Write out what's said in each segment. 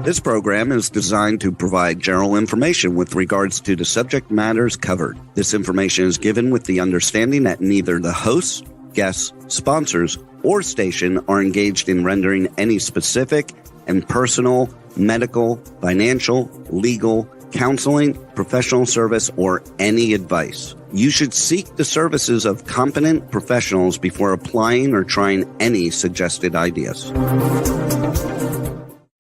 This program is designed to provide general information with regards to the subject matters covered. This information is given with the understanding that neither the hosts, guests, sponsors, or station are engaged in rendering any specific and personal, medical, financial, legal, counseling, professional service, or any advice. You should seek the services of competent professionals before applying or trying any suggested ideas.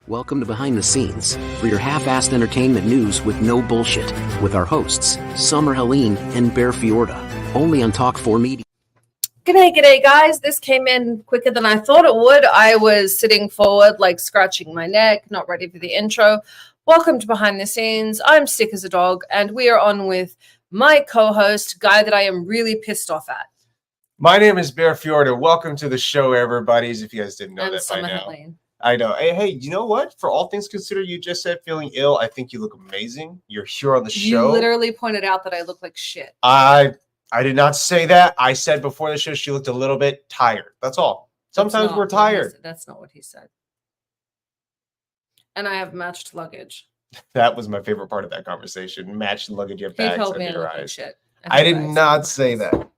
Welcome to Behind the Scenes, for your half-assed entertainment news with no bullshit, with our hosts, Summer Helene and Bear Fiorda, only on Talk 4 Media. G'day, guys. This came in quicker than I thought it would. I was sitting forward, like scratching my neck, not ready for the intro. Welcome to Behind the Scenes. I'm sick as a dog, and we are on with my co-host, guy that I am really pissed off at. My name is Bear Fiorda. Welcome to the show, everybody, if you guys didn't know And that Summer by now. Helene. I know. Hey, you know what? For all things considered, you just said feeling ill. I think you look amazing. You're here on the show. You literally pointed out that I look like shit. I did not say that. I said before the show she looked a little bit tired. That's all. Sometimes we're tired. That's not what he said. And I have matched luggage. That was my favorite part of that conversation. Matched luggage, your He bags told me I under your look like eyes. shit. I did not say that.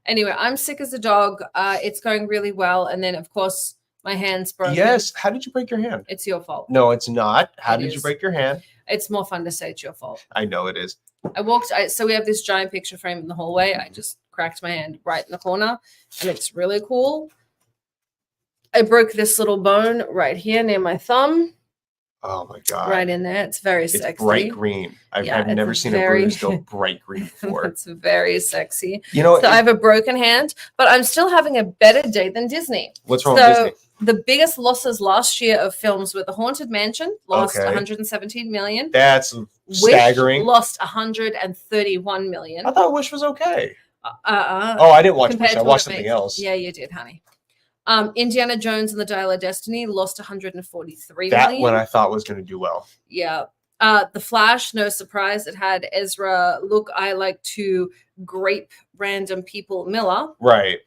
Anyway, I'm sick as a dog. It's going really well. And then, of course, my hand's broken. Yes. How did you break your hand? It's your fault. No, it's not. How It did is. you break your hand? It's more fun to say it's your fault. I know it is. So we have this giant picture frame in the hallway. I just cracked my hand right in the corner, and it's really cool. I broke this little bone right here near my thumb. Oh my god! Right in there. It's very It's sexy. bright green. I've never seen a bruise go bright green before. It's very sexy. You know, So I have a broken hand, but I'm still having a better day than Disney. What's wrong with Disney? The biggest losses last year of films were The Haunted Mansion, lost Okay. 117 million. That's staggering. Wish lost 131 million. I thought Wish was okay. Oh, I didn't watch compared Wish. I to watched what it something makes. else. Yeah, you did, honey. Indiana Jones and the Dial of Destiny lost 143 That million. one I thought was going to do well. Yeah. The Flash, no surprise. It had Ezra, look, I like to grape random people Miller. Right.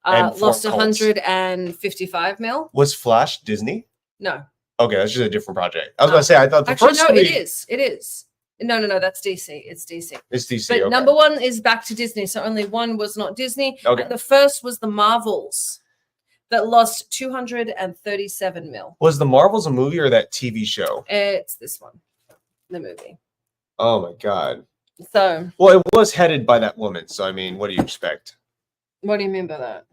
And Lost four cults. 155 mil. Was Flash Disney? No. Okay, that's just a different project. I was going to say, I thought the Actually, first no, three... it is. It is. No, that's DC. It's DC. It's DC, But okay. number one is back to Disney. So only one was not Disney. Okay. And the first was the Marvels that lost 237 mil. Was the Marvels a movie or that TV show? It's this one, the movie. Oh my god. So, Well, it was headed by that woman, so I mean, what do you expect? what do you mean by that?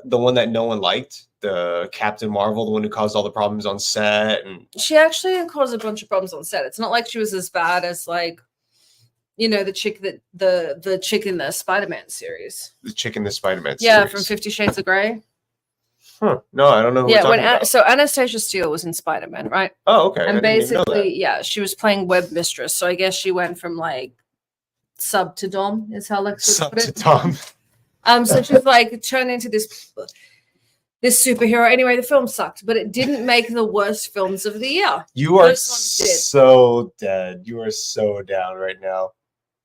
The one that no one liked? The Captain Marvel, the one who caused all the problems on set? And She actually caused a bunch of problems on set. It's not like she was as bad as the chick that the chick in the Spider-Man series. the chick in the Spider-Man Yeah, series. from 50 Shades of Grey. Huh. No, I don't know who Yeah, we're talking about. so Anastasia Steele was in Spider-Man, right? Oh, okay. I And didn't even know that. basically, yeah, she was playing web mistress. So I guess she went from like sub to dom, is how Lex would Sub put to it. Tom. So she was like turned into this superhero. Anyway, the film sucked, but it didn't make the worst films of the year. You are This one did. so dead. You are so down right now.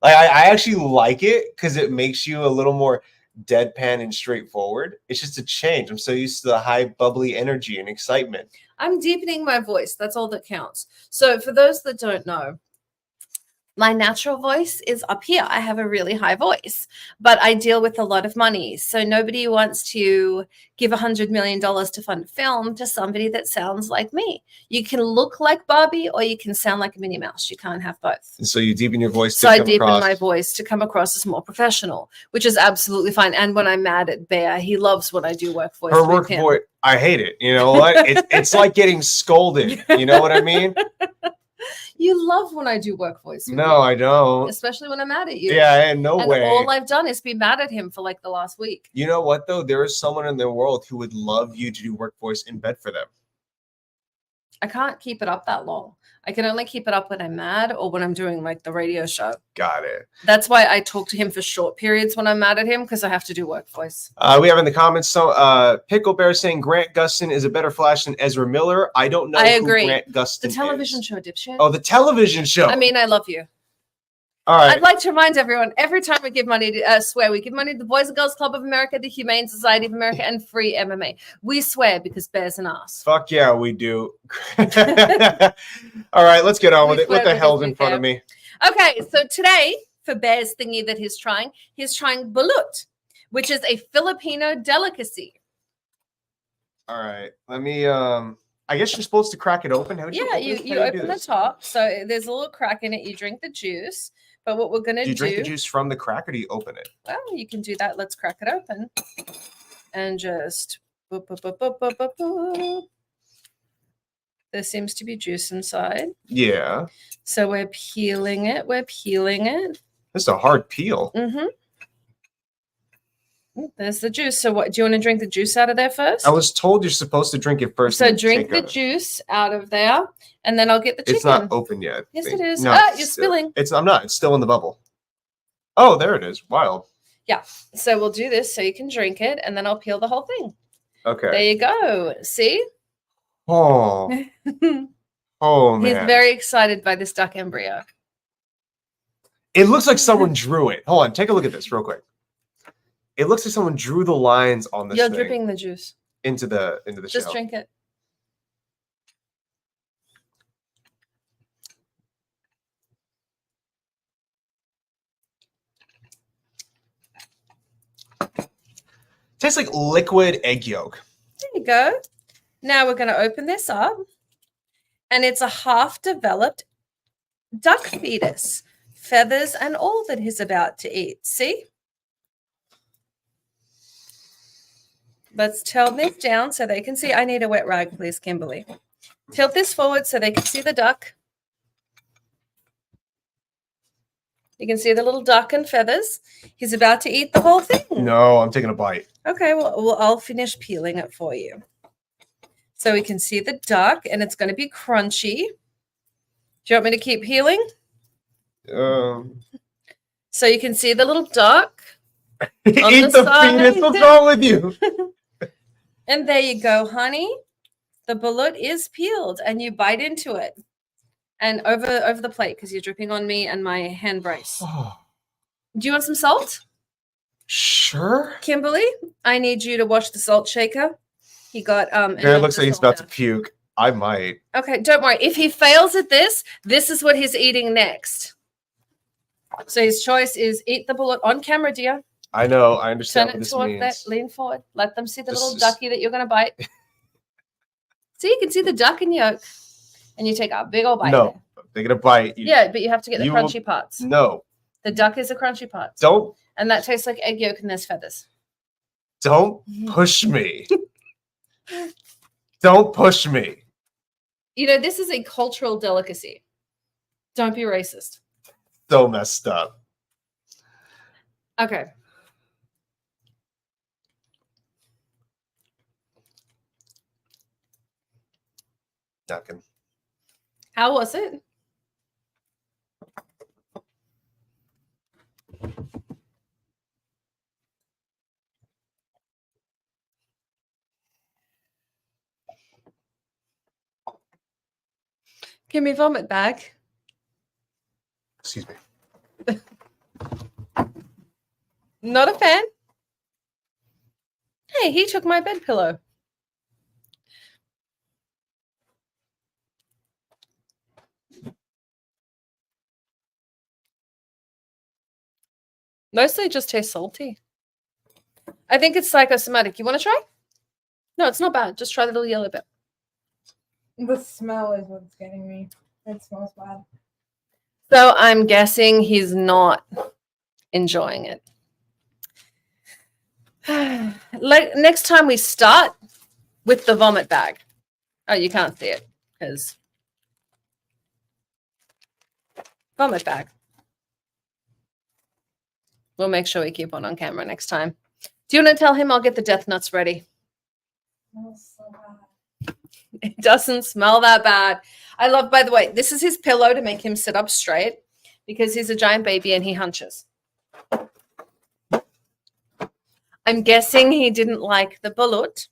Like I actually like it because it makes you a little more deadpan and straightforward. It's just a change. I'm so used to the high bubbly energy and excitement. I'm deepening my voice. That's all that counts. So for those that don't know, my natural voice is up here. I have a really high voice, but I deal with a lot of money. So nobody wants to give $100 million to fund a film to somebody that sounds like me. You can look like Barbie or you can sound like a Minnie Mouse. You can't have both. And so you deepen your voice. So to I come deepen across. my voice to come across as more professional, which is absolutely fine. And when I'm mad at Bear, he loves when I do work voice. Her with work him. voice. I hate it. You know what? It's like getting scolded. You know what I mean? You love when I do work voice. with No, you, I don't. especially when I'm mad at you. Yeah, in no and way. all I've done is be mad at him for like the last week. You know what though? There is someone in the world who would love you to do work voice in bed for them. I can't keep it up that long. I can only keep it up when I'm mad or when I'm doing like the radio show. Got it. That's why I talk to him for short periods when I'm mad at him, because I have to do work voice. We have in the comments Pickle Bear saying Grant Gustin is a better Flash than Ezra Miller. I don't know I who agree. Grant Gustin The television is. show, dipshit. Oh, the television show. I mean, I love you. All right. I'd like to remind everyone, every time we give money to swear, we give money to the Boys and Girls Club of America, the Humane Society of America, and Free MMA. We swear because bear's an ass. Fuck yeah, we do. All right, let's get on with it. What the hell's in front of me? Okay, so today, for Bear's thingy that he's trying balut, which is a Filipino delicacy. All right, let me, I guess you're supposed to crack it open. How do Yeah, you open the top. So there's a little crack in it. You drink the juice. But what we're going to do... Do you drink the juice from the crack or do you open it? Well, you can do that. Let's crack it open. And just... Boop, boop, boop, boop, boop, boop, boop. There seems to be juice inside. Yeah. So we're peeling it. We're peeling it. This is a hard peel. Mm-hmm. There's the juice. So what, do you want to drink the juice out of there first? I was told you're supposed to drink it first. So drink the juice out of there, and then I'll get the chicken. It's not open yet. Yes, it is. No, You're spilling. I'm not. It's still in the bubble. Oh, there it is. Wild. Yeah. So we'll do this so you can drink it, and then I'll peel the whole thing. Okay. There you go. See? Oh. Oh, man. He's very excited by this duck embryo. It looks like someone drew it. Hold on. Take a look at this real quick. It looks like someone drew the lines on this You're thing dripping the juice. into the Just shell. drink it. Tastes like liquid egg yolk. There you go. Now we're going to open this up. And it's a half-developed duck fetus. Feathers and all that he's about to eat. See? Let's tilt this down so they can see. I need a wet rag, please, Kimberly. Tilt this forward so they can see the duck. You can see the little duck and feathers. He's about to eat the whole thing. No, I'm taking a bite. Okay, well, I'll finish peeling it for you. So we can see the duck, and it's going to be crunchy. Do you want me to keep peeling? So you can see the little duck. Eat the penis. What's wrong with you? And there you go, honey. The balut is peeled, and you bite into it. And over the plate, because you're dripping on me and my hand brace. Do you want some salt? Sure. Kimberly, I need you to wash the salt shaker. He got It looks like he's about to puke. I might. Okay, don't worry. If he fails at this is what he's eating next. So his choice is eat the balut on camera, dear. I know. I understand Turn what it this towards means. that. Lean forward. Let them see the little ducky that you're going to bite. See, you can see the duck and yolk. And you take a big old bite. No, they're going to bite. Yeah, but you have to get the crunchy parts. No. The duck is the crunchy parts. Don't. And that tastes like egg yolk and there's feathers. Don't push me. Don't push me. You know, this is a cultural delicacy. Don't be racist. So messed up. Okay. Ducking. How was it? Give me vomit bag. Excuse me. Not a fan. Hey, he took my bed pillow. Mostly just tastes salty. I think it's psychosomatic. You want to try? No, it's not bad. Just try the little yellow bit. The smell is what's getting me. It smells bad. So I'm guessing he's not enjoying it. Next time we start with the vomit bag. Oh, you can't see it because vomit bag. We'll make sure we keep one on camera next time. Do you want to tell him I'll get the death nuts ready? It smells so bad. It doesn't smell that bad. I love, by the way, this is his pillow to make him sit up straight because he's a giant baby and he hunches. I'm guessing he didn't like the balut.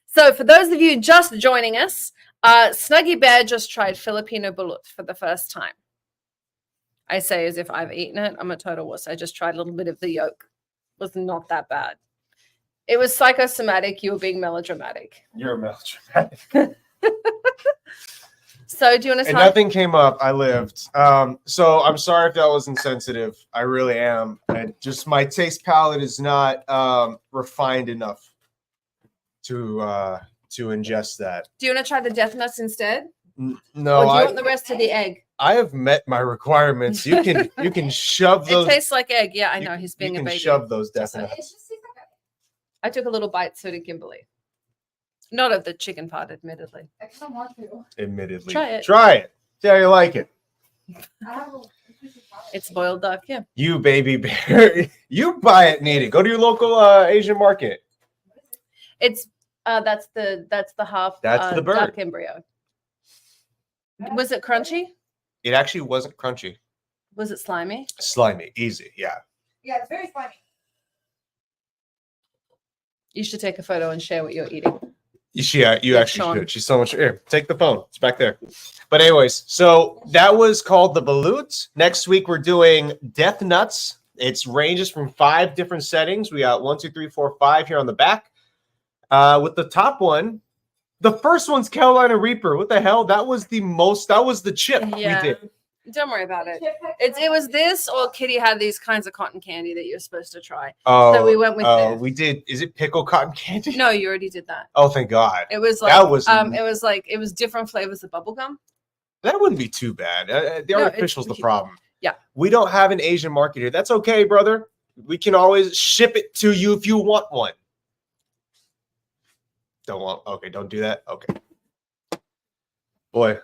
So for those of you just joining us, Snuggy Bear just tried Filipino balut for the first time. I say as if I've eaten it. I'm a total wuss. I just tried a little bit of the yolk. It was not that bad. It was psychosomatic. You were being melodramatic. You're melodramatic. So do you want to And start? nothing came up. I lived. So I'm sorry if that was insensitive. I really am. And just my taste palette is not refined enough to ingest that. Do you want to try the death nuts instead? No, Or do you want the rest of the egg? I have met my requirements. You can shove those. It tastes like egg. Yeah, I know. He's being you a can baby. shove those death It nuts. just tastes like I took a little bite, so did Kimberly. Not of the chicken part, admittedly. I kind of want to. Admittedly, Try it. Try it. See how you like it. I have a piece of pie. It's boiled duck, yeah. You baby bear. You buy it, need it. Go to your local Asian market. It's that's the half That's the bird. duck embryo. Was it crunchy? It actually wasn't crunchy. Was it slimy? Slimy, easy, yeah. Yeah, it's very slimy. You should take a photo and share what you're eating. Yeah, you Yeah, actually Sean. should. She's so much. Here, take the phone. It's back there. But anyways, so that was called the Balut. Next week we're doing Death Nuts. It's ranges from 5 different settings. We got 1, 2, 3, 4, 5 here on the back. With the top one, the first one's Carolina Reaper. What the hell? That was the most. That was the chip Yeah. we did. Don't worry about it. It was this, or Kitty had these kinds of cotton candy that you're supposed to try. Oh, So we went with oh, this. we did. Is it pickle cotton candy? No, you already did that. Oh, thank God. It was like That was- it was different flavors of bubblegum. That wouldn't be too bad. The No, artificial's the problem. Yeah. We don't have an Asian market here. That's okay, brother. We can always ship it to you if you want one. Okay, don't do that. Okay. Boy,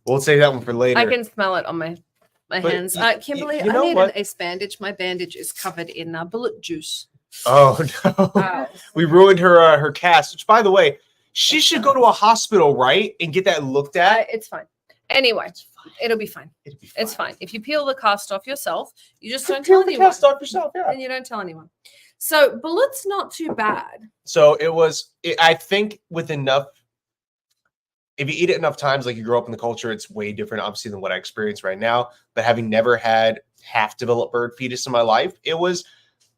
we'll save that one for later. I can smell it on my But hands. Kimberly, you know I need what? an ace bandage. My bandage is covered in bullet juice. Oh no. Wow. We ruined her cast, which by the way, she should go to a hospital, right? And get that looked at. It's fine. Anyway, it'll be fine. It'd be It's fine. If you peel the cast off yourself, you just don't Peel tell the anyone. cast off yourself, yeah. And you don't tell anyone. So bullet's not too bad. So I think with enough, if you eat it enough times, like you grow up in the culture, it's way different, obviously, than what I experience right now. But having never had half-developed bird fetus in my life, it was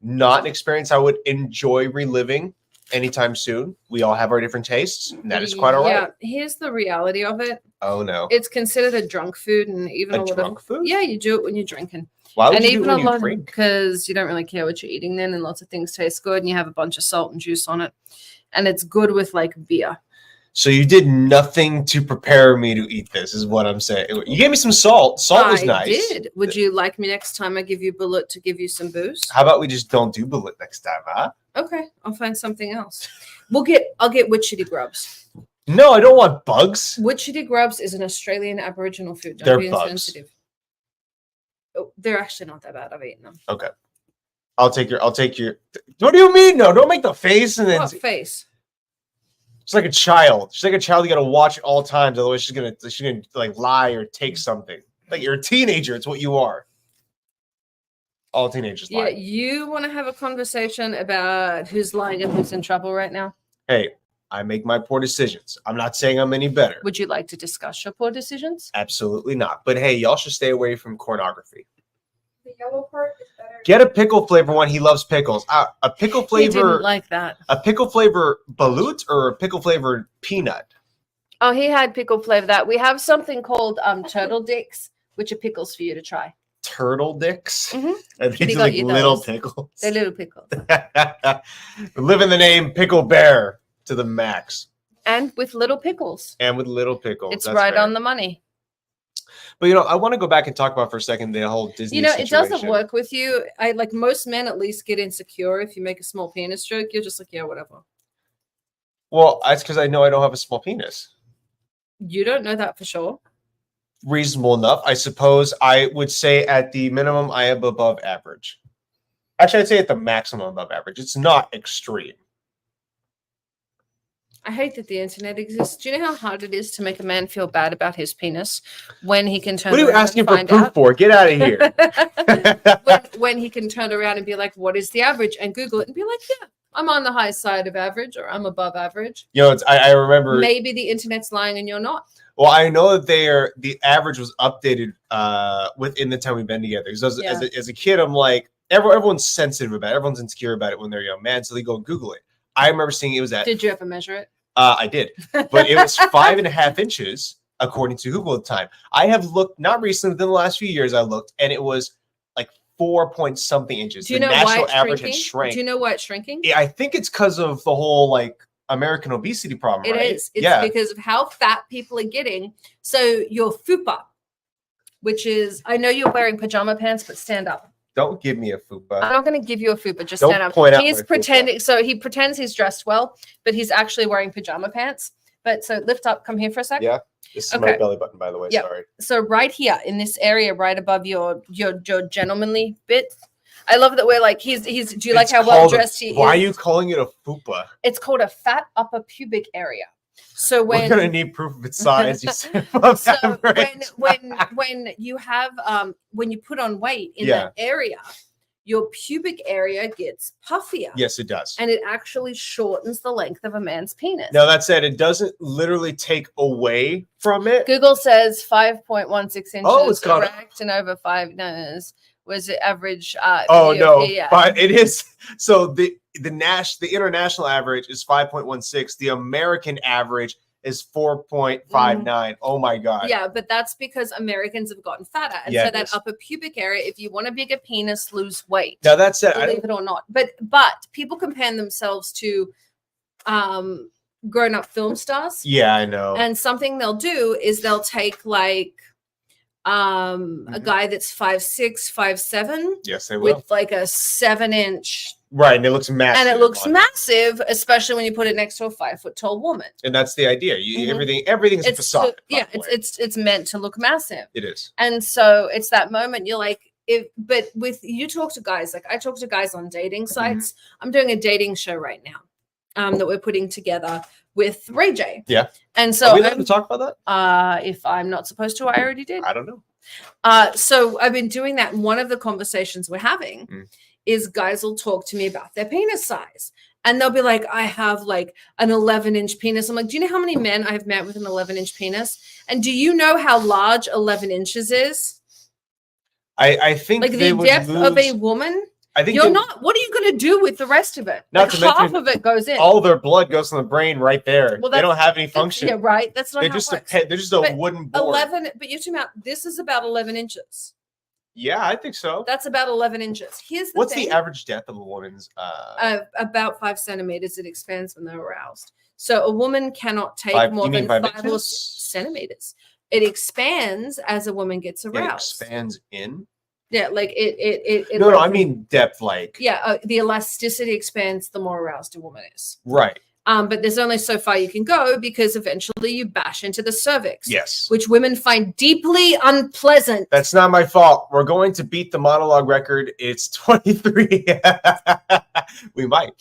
not an experience I would enjoy reliving anytime soon. We all have our different tastes, and that is quite all right. Yeah, here's the reality of it. Oh no, It's considered a drunk food, and even a a lot drunk of food? yeah, you do it when you're drinking, Why would and you do even it a when you lot drink? because you don't really care what you're eating then, and lots of things taste good, and you have a bunch of salt and juice on it, and it's good with like beer. So you did nothing to prepare me to eat this, is what I'm saying. You gave me some salt. Salt was I nice. did. Would you like me next time I give you bullet to give you some booze? How about we just don't do bullet next time, huh? Okay, I'll find something else. I'll get witchetty grubs. No, I don't want bugs. Witchetty grubs is an Australian Aboriginal food. Don't They're be bugs. insensitive. Oh, they're actually not that bad. I've eaten them. Okay. I'll take your what do you mean? No, don't make the face and then What face? she's like a child. She's like a child you gotta watch at all times, otherwise she's gonna like lie or take something. Like you're a teenager, it's what you are. All teenagers Yeah, lie. you want to have a conversation about who's lying and who's in trouble right now? Hey, I make my poor decisions. I'm not saying I'm any better. Would you like to discuss your poor decisions? Absolutely not. But hey, y'all should stay away from pornography. The yellow part is better. Get a pickle flavor one. He loves pickles. A pickle He flavor, didn't like that. a pickle flavor balut or a pickle flavored peanut. Oh, he had pickle flavor. That we have something called turtle dicks, which are pickles for you to try. Turtle dicks. Mhm. I Kitty think got like you little those. pickles. They're little pickles, Live in the name Pickle Bear to the max, and with little pickles, and with little pickles. it's That's right fair. on the money. But I want to go back and talk about for a second the whole Disney. It doesn't situation. work with you. I like most men at least get insecure if you make a small penis joke. You're just like, yeah, whatever. Well, that's because I know I don't have a small penis. You don't know that for sure. Reasonable enough, I suppose. I would say at the minimum, I am above average. Actually, I'd say at the maximum above average. It's not extreme. I hate that the internet exists. Do you know how hard it is to make a man feel bad about his penis when he can turn What are you around asking and for find proof out? for? Get out of here. when he can turn around and be like, what is the average? And Google it and be like, yeah, I'm on the high side of average or I'm above average. I remember Maybe the internet's lying and you're not. Well, I know that the average was updated within the time we've been together. Because as a kid, I'm like, everyone's sensitive about it. Everyone's insecure about it when they're young man, so they go and Google it. I remember seeing it was at. Did you ever measure it? I did, but it was 5.5 inches according to Google at the time. I have looked, not recently, within the last few years, I looked, and it was like 4 point something inches. Do you the know national why it's average shrinking? had shrank. Do you know why it's shrinking? I think it's because of the whole like American obesity problem. It right? is. It's because of how fat people are getting. So your fupa, which is, I know you're wearing pajama pants, but stand up. Don't give me a fupa. I'm not going to give you a fupa. Just Don't stand up. point out He's my pretending. fupa. So he pretends he's dressed well, but he's actually wearing pajama pants. But so lift up. Come here for a sec. Yeah. This is my belly button, by the way. Yep. Sorry. So right here in this area, right above your gentlemanly bit. I love that we're like he's. Do you like how well dressed he is? Why are you calling it a fupa? It's called a fat upper pubic area. So We're when gonna need proof of its size. You said so when you have when you put on weight in that area, your pubic area gets puffier. Yes, it does. And it actually shortens the length of a man's penis. Now that said, it doesn't literally take away from it. Google says 5.16 inches. Oh, it's got erect and over 5 nose was the average. Oh no, yeah. but it is. So the international average is 5.16. The American average is 4.59. Oh my god. Yeah, but that's because Americans have gotten fatter, and so that upper pubic area. If you want a bigger penis, lose weight. Now that's it. Believe it or not, but people compare themselves to grown-up film stars. Yeah, I know. And something they'll do is they'll take like a guy that's 5'6", 5'7". Yes, they will. With like a 7-inch. Right, and it looks massive. And it looks massive, especially when you put it next to a 5-foot tall woman. And that's the idea. Everything's a facade. It's meant to look massive. It is. And so it's that moment you're like, but with you talk to guys, like I talk to guys on dating sites. I'm doing a dating show right now that we're putting together with Ray J. Yeah. And so are we allowed to talk about that? If I'm not supposed to, I already did. I don't know. So I've been doing that. And one of the conversations we're having is guys will talk to me about their penis size. And they'll be like, I have like an 11-inch penis. I'm like, do you know how many men I've met with an 11-inch penis? And do you know how large 11 inches is? I think like the depth of a woman. I think you're not. What are you going to do with the rest of it? Not like to half of it goes in. All their blood goes to the brain right there. Well, they don't have any function. Yeah, right. That's not. They're how just it works. they're just a wooden board. 11. But you're talking about this is about 11 inches. Yeah, I think so. That's about 11 inches. Here's the What's thing. the average depth of a woman's? About 5 centimeters. It expands when they're aroused. So a woman cannot take more than 5 or 6 centimeters. It expands as a woman gets aroused. It expands in. Yeah, like it no, I mean depth, like. Yeah, the elasticity expands the more aroused a woman is. Right. But there's only so far you can go because eventually you bash into the cervix. Yes. Which women find deeply unpleasant. That's not my fault. We're going to beat the monologue record. It's 23. We might.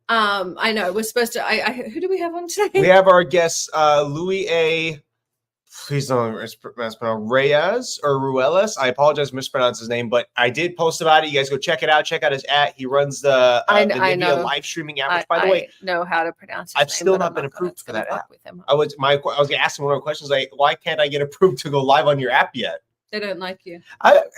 I know. We're supposed to. Who do we have on today? We have our guest, Louie A. Please don't mispronounce Ruelas or Ruelas. I apologize if I mispronounced his name, but I did post about it. You guys go check it out. Check out his @ He runs the Nivea live streaming app. Which, by the way, I know how to pronounce. I've still not been approved for that app. I was gonna ask him one of the questions like, why can't I get approved to go live on your app yet? They don't like you.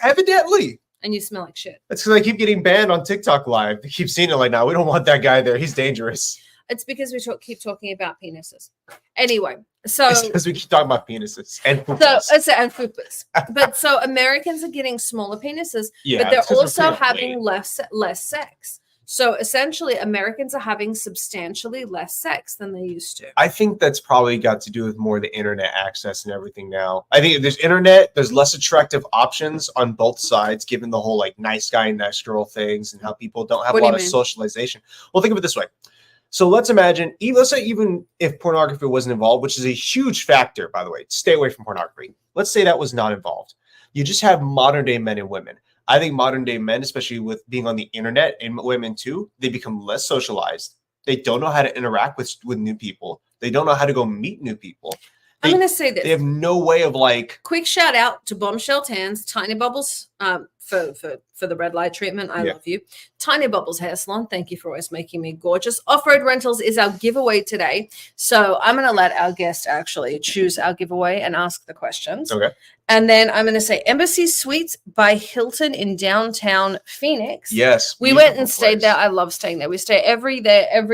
Evidently. And you smell like shit. That's because I keep getting banned on TikTok live. They keep seeing it like, now we don't want that guy there. He's dangerous. It's because we keep talking about penises. Anyway, so it's because we keep talking about penises and fupas. And fupas. But so Americans are getting smaller penises, yeah, but they're also having less sex. So essentially, Americans are having substantially less sex than they used to. I think that's probably got to do with more the internet access and everything now. I think there's internet, there's less attractive options on both sides, given the whole like nice guy, nice girl things and how people don't have a lot of socialization. Well, think of it this way. So let's imagine, let's say even if pornography wasn't involved, which is a huge factor, by the way, stay away from pornography. Let's say that was not involved. You just have modern day men and women. I think modern day men, especially with being on the internet and women too, they become less socialized. They don't know how to interact with new people. They don't know how to go meet new people. I'm going to say this. They have no way of like. Quick shout out to Bombshell Tans, Tiny Bubbles for the red light treatment. I Yeah. love you. Tiny Bubbles Hair Salon, thank you for always making me gorgeous. Off-Road Rentals is our giveaway today. So I'm going to let our guest actually choose our giveaway and ask the questions. Okay. And then I'm going to say Embassy Suites by Hilton in downtown Phoenix. Yes. We went and beautiful stayed place. there. I love staying there. We stay every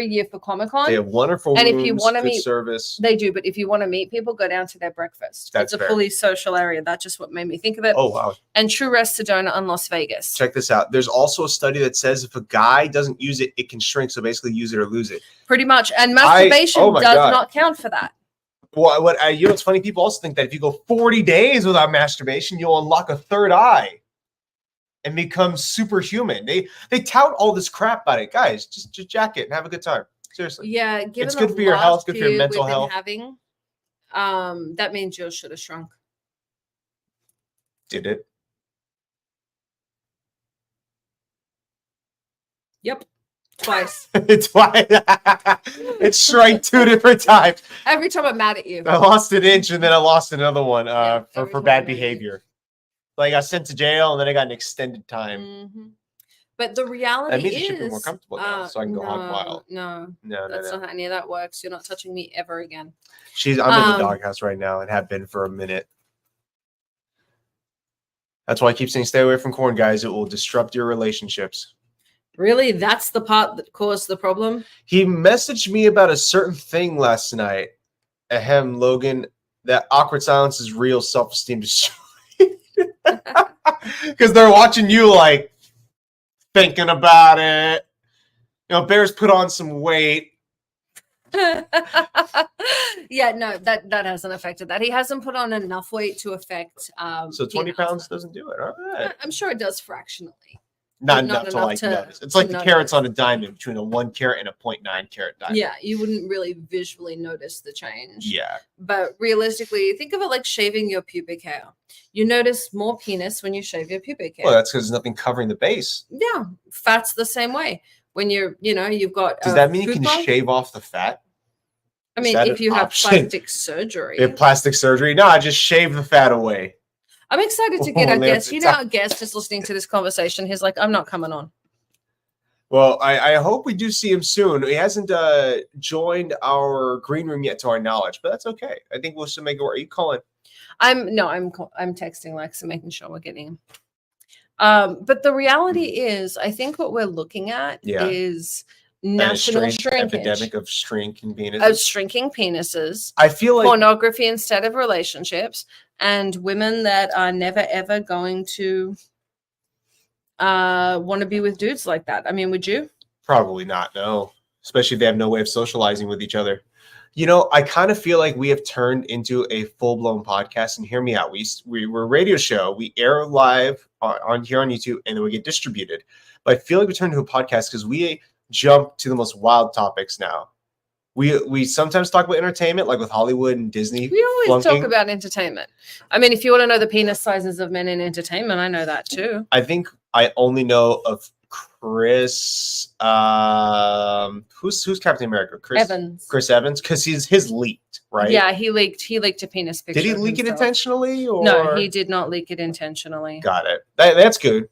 year for Comic-Con. They have wonderful And if rooms, you wanna good meet- service. They do, but if you want to meet people, go down to their breakfast. That's it's a fair. fully social area. That's just what made me think of it. Oh, wow. And True Rest Sedona in Las Vegas. Check this out. There's also a study that says if a guy doesn't use it, it can shrink. So basically use it or lose it. Pretty much. And masturbation oh my does God. not count for that. Well, you know, it's funny. People also think that if you go 40 days without masturbation, you'll unlock a third eye and become superhuman. They tout all this crap about it. Guys, just jack it and have a good time. Seriously. Yeah, given It's the good for your health, last good for your period mental we've been health. Having, that means yours should have shrunk. Did it? Yep. Twice. It's why it shrank 2 different times. Every time I'm mad at you. I lost an inch and then I lost another one Yeah, for every time bad I'm mad at you. behavior. Like I got sent to jail and then I got an extended time. Mhm. But the reality That means you is, should feel more comfortable now, so I can go hog wild. No, No, that's not how any of that works. You're not touching me ever again. I'm in the Um, doghouse right now and have been for a minute. That's why I keep saying stay away from corn, guys. It will disrupt your relationships. Really, that's the part that caused the problem. He messaged me about a certain thing last night. Ahem, Logan, that awkward silence is real self-esteem destroyed. Because they're watching you like thinking about it. You know, Bear's put on some weight. Yeah, no, that hasn't affected that. He hasn't put on enough weight to affect. So 20 peanut pounds butter. doesn't do it. All right. I'm sure it does fractionally. Not not enough to enough like to- notice. It's like to the notice. carrots on a diamond between a 1 carat and a 0.9 carat diamond. Yeah, you wouldn't really visually notice the change. Yeah. But realistically, think of it like shaving your pubic hair. You notice more penis when you shave your pubic hair. Well, that's because there's nothing covering the base. Yeah, fat's the same way. When you've got. Does that mean you can fupa- shave off the fat? I is mean, that if an you have option? plastic surgery. If plastic surgery? No, I just shave the fat away. I'm excited to get Oh, our Lance, guest. You it's know, a- our guest is listening to this conversation. He's like, I'm not coming on. Well, I hope we do see him soon. He hasn't joined our green room yet, to our knowledge, but that's okay. I think we'll still make it work. Are you calling? I'm texting Lex and making sure we're getting him. But the reality is, I think what we're looking at Yeah. is An national strange shrinkage epidemic of shrinking penises. of shrinking penises, I feel like pornography instead of relationships, and women that are never ever going to want to be with dudes like that. I mean, would you? probably not. No, especially if they have no way of socializing with each other. You know, I kind of feel like we have turned into a full-blown podcast. And hear me out. We're a radio show. We air live on here on YouTube, and then we get distributed. But I feel like we turned into a podcast because we jump to the most wild topics now. We sometimes talk about entertainment, like with Hollywood and Disney. We always flunking. talk about entertainment. I mean, if you want to know the penis sizes of men in entertainment, I know that too. I think I only know of Chris. Who's Captain America? Evans. Chris Evans, because his leaked, right? Yeah, he leaked a penis picture. Did he of leak it himself. intentionally? Or? No, he did not leak it intentionally. Got it. That's good.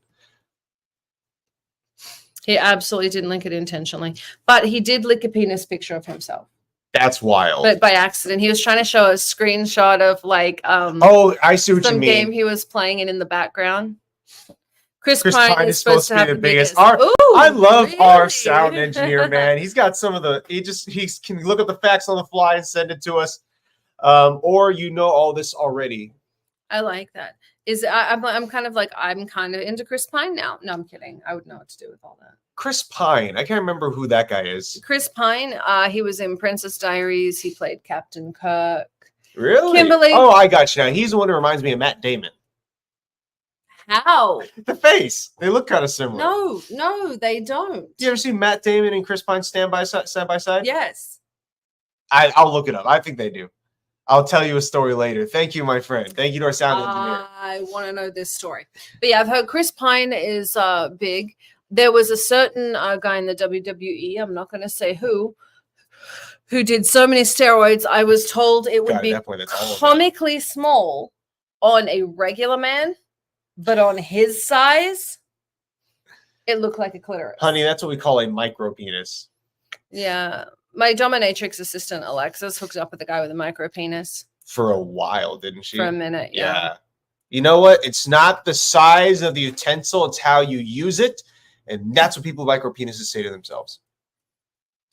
He absolutely didn't leak it intentionally. But he did leak a penis picture of himself. That's wild. But by accident. He was trying to show a screenshot of like oh, I see what you some mean. game he was playing in the background. Chris Chris Pine is supposed to have be the the biggest. biggest. Ooh, I love our really? sound engineer, man. He's got some of the. He can look up the facts on the fly and send it to us. Or you know all this already. I like that. I'm kind of into Chris Pine now. No, I'm kidding. I would know what to do with all that. Chris Pine. I can't remember who that guy is. Chris Pine, he was in Princess Diaries. He played Captain Kirk. Really? Kimberly. Oh, I got you now. He's the one who reminds me of Matt Damon. How? The face. They look kind of similar. No, they don't. You ever see Matt Damon and Chris Pine side by side? Yes. I'll look it up. I think they do. I'll tell you a story later. Thank you, my friend. Thank you to our sound engineer. I want to know this story. But yeah, I've heard Chris Pine is big. There was a certain guy in the WWE, I'm not going to say who did so many steroids. I was told it would God, be at that point, that's all of that. comically small on a regular man, but on his size, it looked like a clitoris. Honey, that's what we call a micro penis. Yeah. My dominatrix assistant, Alexis, hooked up with a guy with a micro penis. For a while, didn't she? For a minute, yeah. You know what? It's not the size of the utensil, it's how you use it. And that's what people with micro penises say to themselves.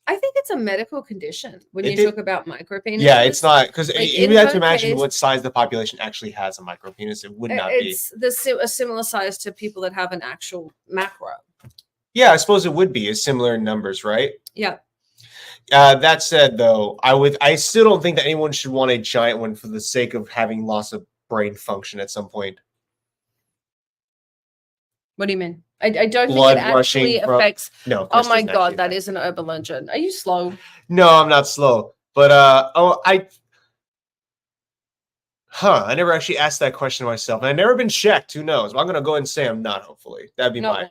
I think it's a medical condition when you talk about micro penises. Yeah, it's not, because Like, you have to imagine what size the population actually has a micro penis. It would not be. It's a similar size to people that have an actual macro. Yeah, I suppose it would be. It's similar in numbers, right? Yeah. That said, though, I still don't think that anyone should want a giant one for the sake of having loss of brain function at some point. What do you mean? I don't Blood think it actually affects. No. Oh my God, that is an urban legend. Are you slow? No, I'm not slow. But I never actually asked that question myself, and I've never been checked. Who knows? Well, I'm gonna go ahead and say I'm not. Hopefully, that'd be my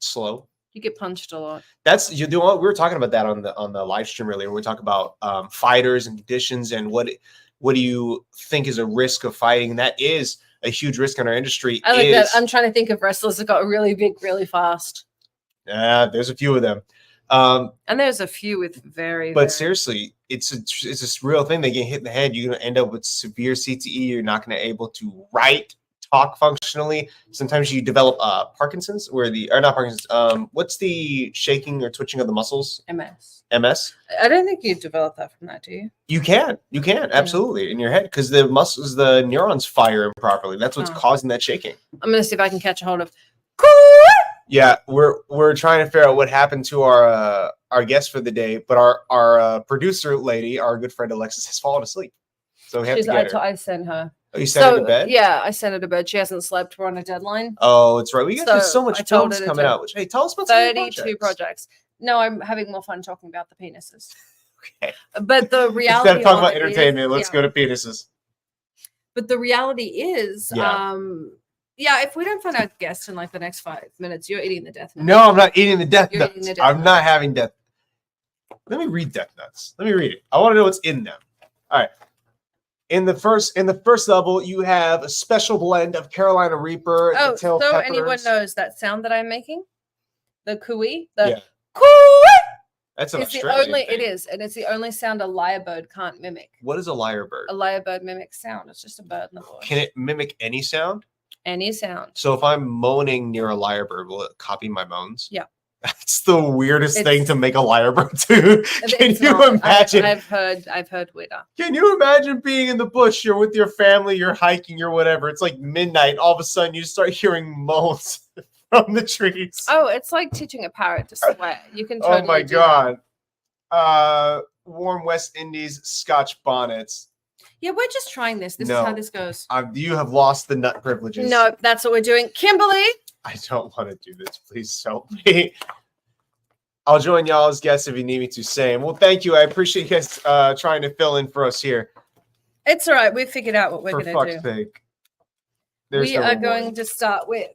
slow. You get punched a lot. We were talking about that on the live stream earlier. We talk about fighters and conditions and what do you think is a risk of fighting? That is a huge risk in our industry. I like that. I'm trying to think of wrestlers that got really big, really fast. Yeah, there's a few of them. And there's a few with very. Seriously, it's a real thing. They get hit in the head. You're gonna end up with severe CTE. You're not gonna be able to write, talk functionally. Sometimes you develop Parkinson's, not Parkinson's. What's the shaking or twitching of the muscles? MS. I don't think you develop that from that, do you? You can absolutely in your head because the neurons fire improperly. That's what's causing that shaking. I'm gonna see if I can catch a hold of. Yeah, we're trying to figure out what happened to our guest for the day, but our producer lady, our good friend Alexis, has fallen asleep, so we have to get her. I sent her. Oh, you sent her to bed? Yeah, I sent her to bed. She hasn't slept. We're on a deadline. Oh, that's right. We got so much films coming out. Hey, tell us about 32 projects. No, I'm having more fun talking about the penises. Okay. But the reality instead of talking about entertainment, let's go to penises. But the reality is, if we don't find our guest in like the next 5 minutes, you're eating the death nuts. No, I'm not eating the death nuts. I'm not having death. Let me read death nuts. Let me read it. I want to know what's in them. All right. In the first level, you have a special blend of Carolina Reaper. Oh, so peppers. Anyone knows that sound that I'm making? The cooey? Cooey! That's an Australian thing. It is, and it's the only sound a lyrebird can't mimic. What is a lyrebird? A lyrebird mimics sound. It's just a bird in the voice. Can it mimic any sound? Any sound. So if I'm moaning near a lyrebird, will it copy my moans? Yeah. That's the weirdest thing to make a lyrebird do. Can you imagine? I've heard weirder. Can you imagine being in the bush? You're with your family, you're hiking or whatever. It's like midnight. All of a sudden, you start hearing moans from the trees. Oh, it's like teaching a parrot to swear. You can totally Oh my God. Warm West Indies Scotch bonnets. Yeah, we're just trying this. This is how this goes. You have lost the nut privileges. No, that's what we're doing. Kimberly. I don't want to do this. Please help me. I'll join y'all as guests if you need me to. Same. Well, thank you. I appreciate you guys trying to fill in for us here. It's all right. We figured out what we're going to do. For fuck's sake. We are going to start with.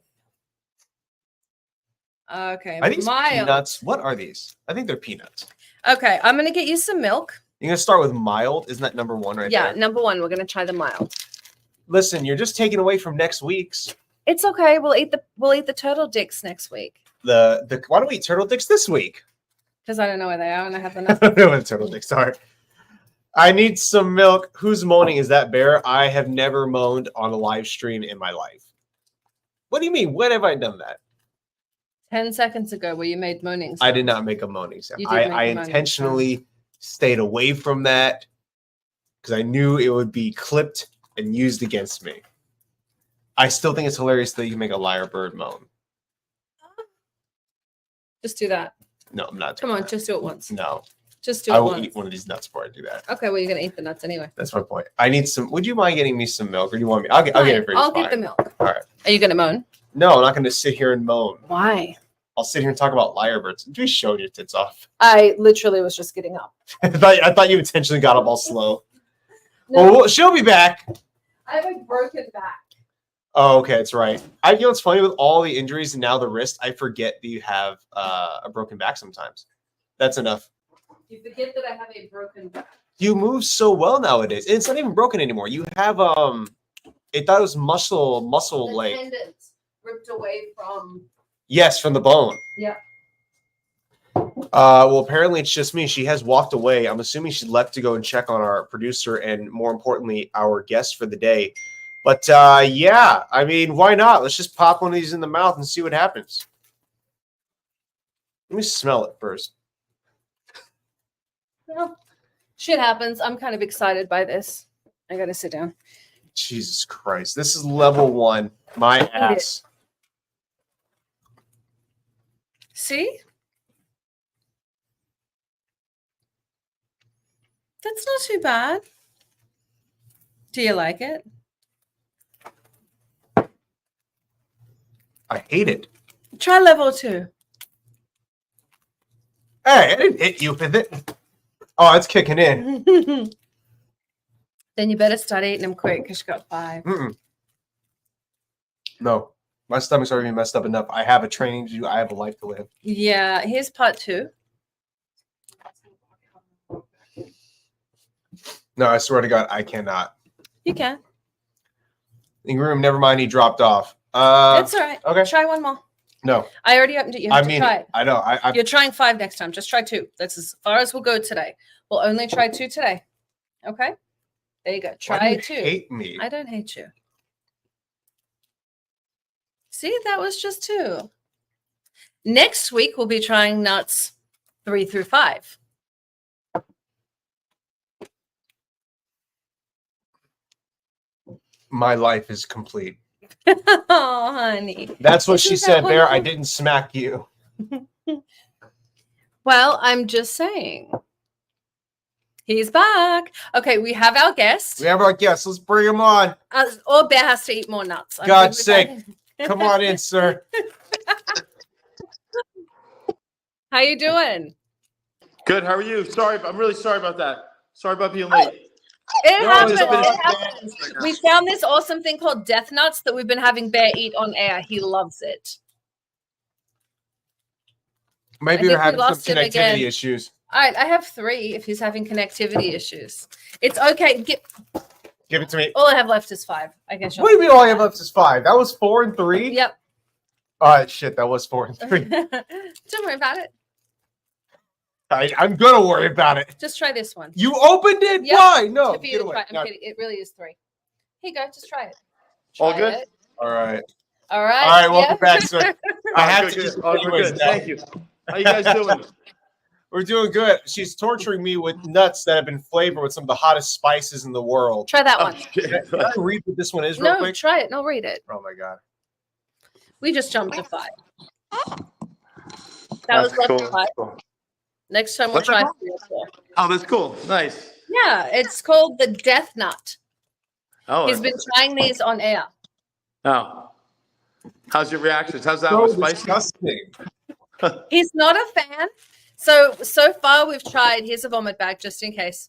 Okay. I think peanuts. What are these? I think they're peanuts. Okay. I'm going to get you some milk. You're going to start with mild. Isn't that number one right there? Yeah, number one. We're going to try the mild. Listen, you're just taking away from next week's. It's okay. We'll eat the turtle dicks next week. Why don't we eat turtle dicks this week? Because I don't know where they are and I have enough. I don't know where the turtle dicks are. I need some milk. Who's moaning? Is that Bear? I have never moaned on a live stream in my life. What do you mean? When have I done that? 10 seconds ago where you made moaning sounds. I did not make a moaning sound. I intentionally stayed away from that because I knew it would be clipped and used against me. I still think it's hilarious that you can make a lyrebird moan. Just do that. No, I'm not. Come on, just do it once. No. Just do it once. I will eat one of these nuts before I do that. Okay, well, you're going to eat the nuts anyway. That's my point. I need some. Would you mind getting me some milk or do you want me? I'll get it for you. I'll get the milk. All right. Are you going to moan? No, I'm not going to sit here and moan. Why? I'll sit here and talk about lyrebirds. You're showing your tits off. I literally was just getting up. I thought you intentionally got up all slow. No. Well, she'll be back. I have a broken back. Oh, okay, that's right. You know what's funny with all the injuries and now the wrist, I forget that you have a broken back sometimes. That's enough. You forget that I have a broken back. You move so well nowadays. It's not even broken anymore. You have I thought it was muscle leg. Tendons. ripped away from. Yes, from the bone. Yeah. Well, apparently it's just me. She has walked away. I'm assuming she left to go and check on our producer and, more importantly, our guest for the day. But yeah, I mean, why not? Let's just pop one of these in the mouth and see what happens. Let me smell it first. Well, shit happens. I'm kind of excited by this. I gotta sit down. Jesus Christ. This is level 1. My ass. See? That's not too bad. Do you like it? I hate it. Try level 2. Hey, I didn't hit you with it. Oh, it's kicking in. Then you better start eating them quick because you got 5. No, my stomach's already messed up enough. I have a training to do. I have a life to live. Yeah, here's part 2. No, I swear to God, I cannot. You can. Ingram, never mind. He dropped off. It's all right. Okay. Try one more. No. I already opened it. You have to try it. I know. You're trying 5 next time. Just try 2. That's as far as we'll go today. We'll only try 2 today. Okay? There you go. Try 2. Hate me. I don't hate you. See, that was just 2. Next week, we'll be trying nuts 3 through 5. My life is complete. Oh, honey. That's what she said, Bear. wonderful? I didn't smack you. Well, I'm just saying. He's back. Okay, we have our guest. We have our guest. Let's bring him on. Or Bear has to eat more nuts. I'm God's good sake. with that. Come on in, sir. How you doing? Good. How are you? Sorry, I'm really sorry about that. Sorry about being late. It No, happens. it's been- It happens. We found this awesome thing called death nuts that we've been having Bear eat on air. He loves it. Maybe I we're think we having some lost him connectivity again. issues. All right, I have 3 if he's having connectivity issues. It's okay. Give it to me. All I have left is 5. I guess. What do you mean all I have left is 5? That was 4 and 3? Yep. All right, shit. That was 4 and 3. Don't worry about it. I'm going to worry about it. Just try this one. You opened it? Yep. Why? No. Tippy, Get I'm away. kidding. It really is 3. Here you go. Just try it. All Try good? it. All right. All right. All right, welcome yeah. back, sir. I have Good, to good. just Oh, we're good. Thank you. How you guys doing? We're doing good. She's torturing me with nuts that have been flavored with some of the hottest spices in the world. Try that Oh, one. shit. Can I read what this one is real No, quick? try it. No, read it. Oh my god. We just jumped to 5. That That's was left cool. to 5. That's cool. Next time we'll What's try that 3 or 4. Oh, that's cool. Nice. Yeah, it's called the death nut. Oh, He's been trying these on air. oh. How's your reactions? How's that So one spicy? disgusting. He's not a fan. So far we've tried, here's a vomit bag just in case.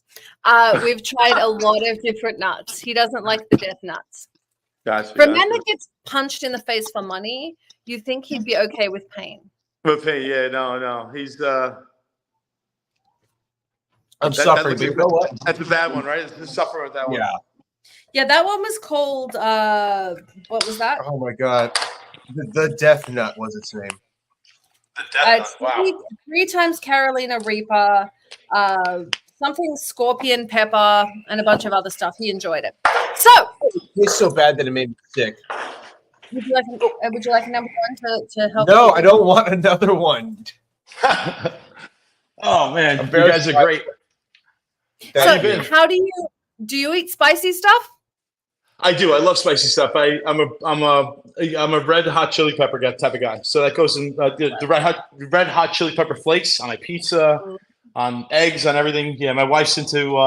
We've tried a lot of different nuts. He doesn't like the death nuts. Gotcha. For a man gotcha. that gets punched in the face for money, you think he'd be okay with pain. But hey, yeah, no. He's I'm that suffering, looks but you like know what? that's a bad one, right? It's suffering with that one. Yeah. Yeah, that one was called what was that? Oh my god. The Death Nut was its name. The death It's 3 times Carolina Reaper, something scorpion pepper, and a bunch of other stuff. He enjoyed it. So, It tastes so bad that it made me sick. would you like a number 1 to help? No, you? I don't want another one. Oh man, I'm you very guys are sorry. great. So, How you been? how do you eat spicy stuff? I do. I love spicy stuff. I'm a red hot chili pepper type of guy. So that goes in the red hot chili pepper flakes on my pizza, on eggs, on everything. Yeah, my wife's into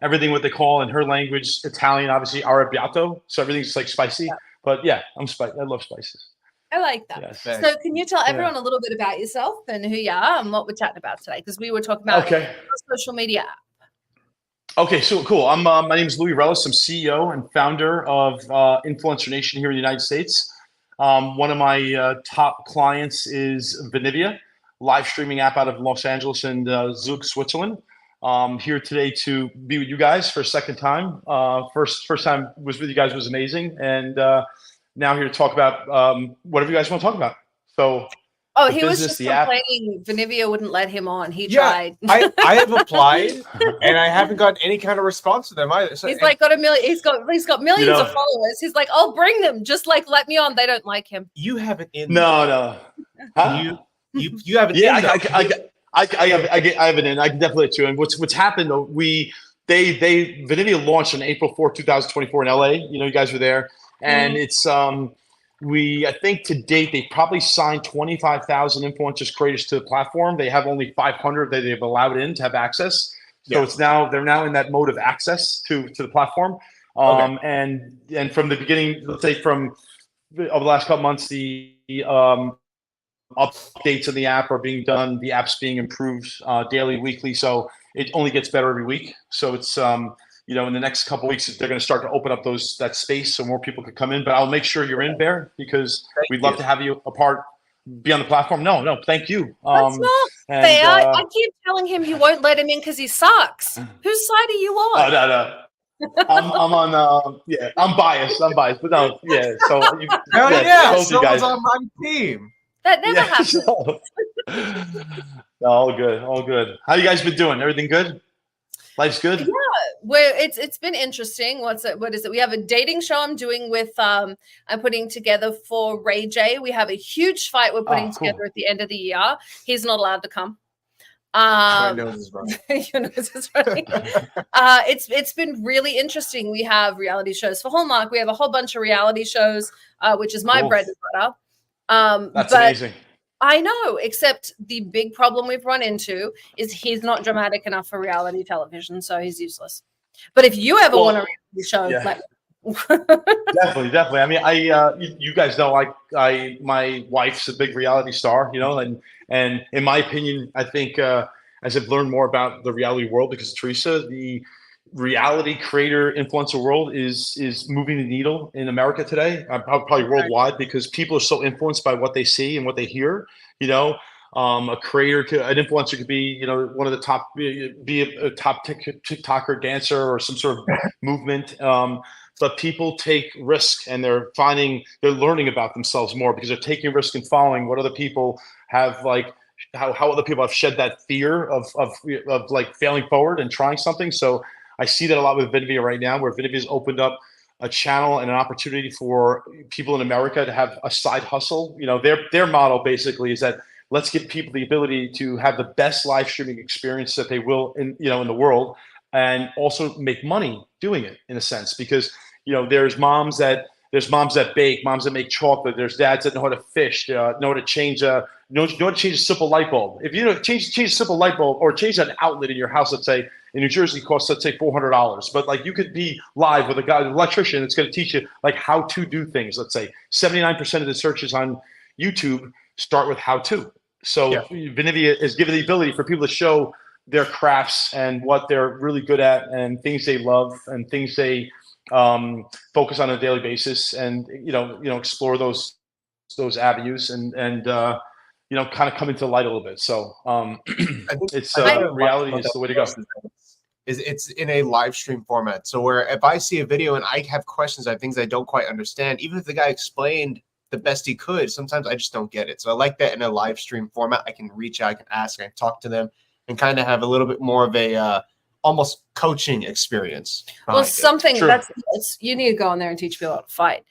everything what they call in her language Italian, obviously arrabbiato. So everything's like spicy. Yeah. But yeah, I love spices. I like that. Yes. So, can you tell everyone a little bit about yourself and who you are and what we're chatting about today? Because we were talking about Okay. your social media app. Okay, so cool. My name is Louie Ruelas. I'm CEO and founder of Influencer Nation here in the United States. One of my top clients is Vanivia, live streaming app out of Los Angeles and Zug, Switzerland. Here today to be with you guys for a second time. First time was with you guys was amazing, and now here to talk about whatever you guys want to talk about. So, Oh, the he was business, just the app. complaining. Venivia wouldn't let him on. He Yeah, tried. I have applied and I haven't gotten any kind of response to them either. So, He's like got a million. He's got millions of know- followers. He's like, I'll bring them. Just like let me on. They don't like him. you have it in. No. Huh? You have it Yeah, in. I have it in. I can definitely too. And what's happened though, Venivia launched on April 4th, 2024 in LA. You know, you guys were there, and it's I think to date they probably signed 25,000 influencers creators to the platform. They have only 500 that they've allowed in to have access. So they're now in that mode of access to the platform. And from the beginning, let's say from over the last couple months, the updates of the app are being done. The app's being improved daily, weekly. So it only gets better every week. So it's in the next couple of weeks, they're going to start to open up that space so more people could come in. But I'll make sure you're in, Bear, because we'd love to have you be on the platform. No, thank you. That's not fair. I keep telling him you won't let him in because he sucks. Whose side are you on? Oh, no. I'm on. I'm biased, but no, yeah. So both you guys on my team. That never happens. All good. How you guys been doing? Everything good? Life's good. Yeah, it's been interesting. What is it? We have a dating show I'm doing with I'm putting together for Ray J. We have a huge fight we're putting together at the end of the year. He's not allowed to come. My nose is running. Your nose is running. It's been really interesting. We have reality shows for Hallmark. We have a whole bunch of reality shows, which is my bread and butter. That's amazing. I know, except the big problem we've run into is he's not dramatic enough for reality television, so he's useless. But if you ever want a reality show, let me. Definitely. I mean, you guys know, my wife's a big reality star, and in my opinion, I think as I've learned more about the reality world, because Teresa, the reality creator influencer world is moving the needle in America today, probably worldwide, because people are so influenced by what they see and what they hear. A creator, an influencer could be, one of the top, be a top TikToker, dancer, or some sort of movement. But people take risk, and they're learning about themselves more because they're taking risk and following what other people have, how other people have shed that fear of failing forward and trying something. So I see that a lot with Venivia right now, where Venivia has opened up a channel and an opportunity for people in America to have a side hustle. Their model basically is that let's give people the ability to have the best live streaming experience that they will in the world, and also make money doing it, in a sense, because there's moms that bake, moms that make chocolate, there's dads that know how to fish, know how to change a simple light bulb. If you change a simple light bulb, or change an outlet in your house, let's say in New Jersey costs, let's say $400, but you could be live with an electrician that's going to teach you how to do things. Let's say 79% of the searches on YouTube start with how to. So Venivia is given the ability for people to show their crafts and what they're really good at, and things they love, and things they focus on a daily basis, and explore those avenues, and kind of come into light a little bit. So I think it's reality is the way to go. It's in a live stream format, so where if I see a video and I have questions, I have things I don't quite understand, even if the guy explained the best he could, sometimes I just don't get it. So I like that in a live stream format, I can reach out, I can ask, I can talk to them, and kind of have a little bit more of a almost coaching experience. Well, something you need to go in there and teach people how to fight.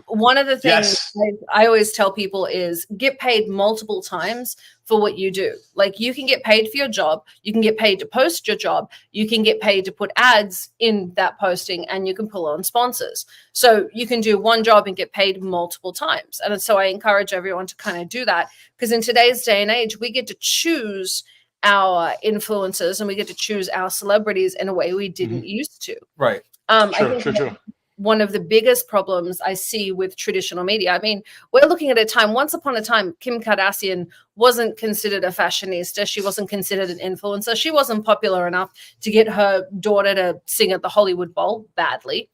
One of the things I always tell people is get paid multiple times for what you do. You can get paid for your job, you can get paid to post your job, you can get paid to put ads in that posting, and you can pull on sponsors. So you can do one job and get paid multiple times. And so I encourage everyone to kind of do that, because in today's day and age, we get to choose our influencers and we get to choose our celebrities in a way we didn't used to. Right. I think one of the biggest problems I see with traditional media, I mean, we're looking at a time, once upon a time, Kim Kardashian wasn't considered a fashionista. She wasn't considered an influencer. She wasn't popular enough to get her daughter to sing at the Hollywood Bowl badly.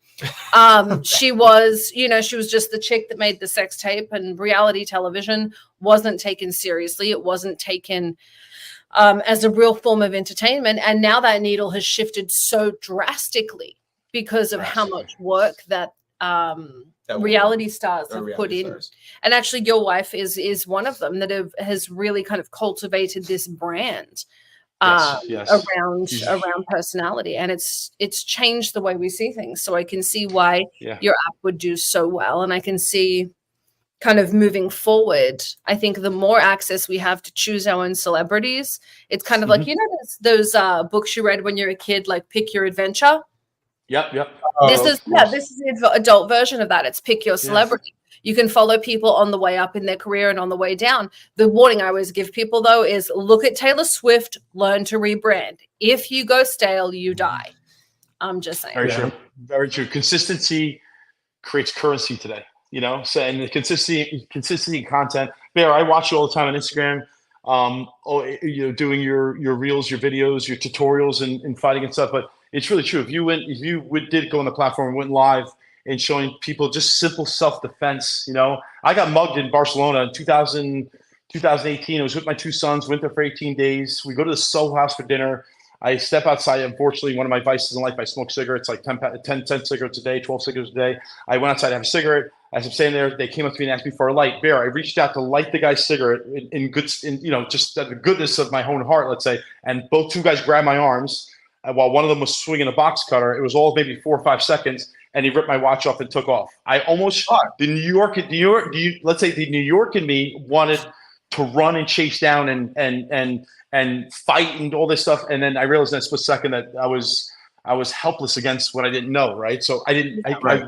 She was just the chick that made the sex tape, and reality television wasn't taken seriously. It wasn't taken as a real form of entertainment. And now that needle has shifted so drastically because of how much work that reality stars Or have reality put in. stars. And actually your wife is one of them that has really kind of cultivated this brand Yes. around personality, and it's changed the way we see things. So I can see why Yeah. your app would do so well, and I can see kind of moving forward, I think the more access we have to choose our own celebrities, it's kind of like, you know, those books you read when you're a kid, like Pick Your Adventure. Yep. This is the adult version of that. It's pick your celebrity. You can follow people on the way up in their career and on the way down. The warning I always give people, though, is look at Taylor Swift, learn to rebrand. If you go stale, you die. I'm just saying. Very true. Very true. Consistency creates currency today. You know, so and the consistency in content. Bear, I watch you all the time on Instagram. Doing your reels, your videos, your tutorials, and fighting and stuff. But it's really true. If you did go on the platform and went live and showing people just simple self-defense, you know, I got mugged in Barcelona in 2018. I was with my two sons, went there for 18 days. We go to the Soho House for dinner. I step outside. Unfortunately, one of my vices in life, I smoke cigarettes, like 10 cigarettes a day, 12 cigarettes a day. I went outside to have a cigarette. As I'm standing there, they came up to me and asked me for a light. Bear, I reached out to light the guy's cigarette just the goodness of my own heart, let's say. And two guys grabbed my arms while one of them was swinging a box cutter. It was all maybe 4 or 5 seconds, and he ripped my watch off and took off. I almost the New York, let's say the New York in me wanted to run and chase down and fight and all this stuff. And then I realized in a split second that I was helpless against what I didn't know. Right. So I